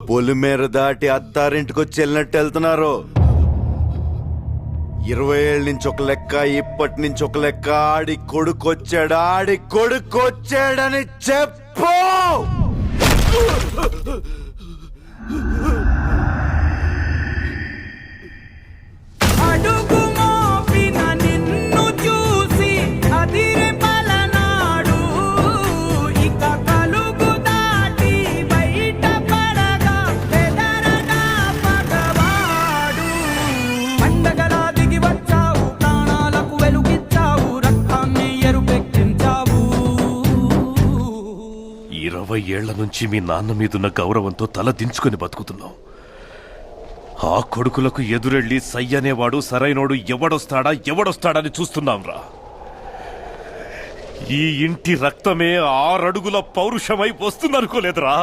పొలిమేర దాటి అత్తారింటికి వచ్చి వెళ్ళినట్టు వెళ్తున్నారు. 20 ఏళ్ళ నుంచి ఒక లెక్క, ఇప్పటి నుంచి ఒక లెక్క. ఆడి కొడుకొచ్చాడని చెప్పు. ఏళ్ల నుంచి మీ నాన్న మీదున్న గౌరవంతో తల దించుకొని బతుకుతున్నాం. ఆ కొడుకులకు ఎదురెళ్ళి సయ్యనేవాడు సరైనోడు ఎవడొస్తాడని చూస్తున్నాంరా. ఈ ఇంటి రక్తమే 6 అడుగుల పౌరుషమై వస్తుందనుకోలేదురా.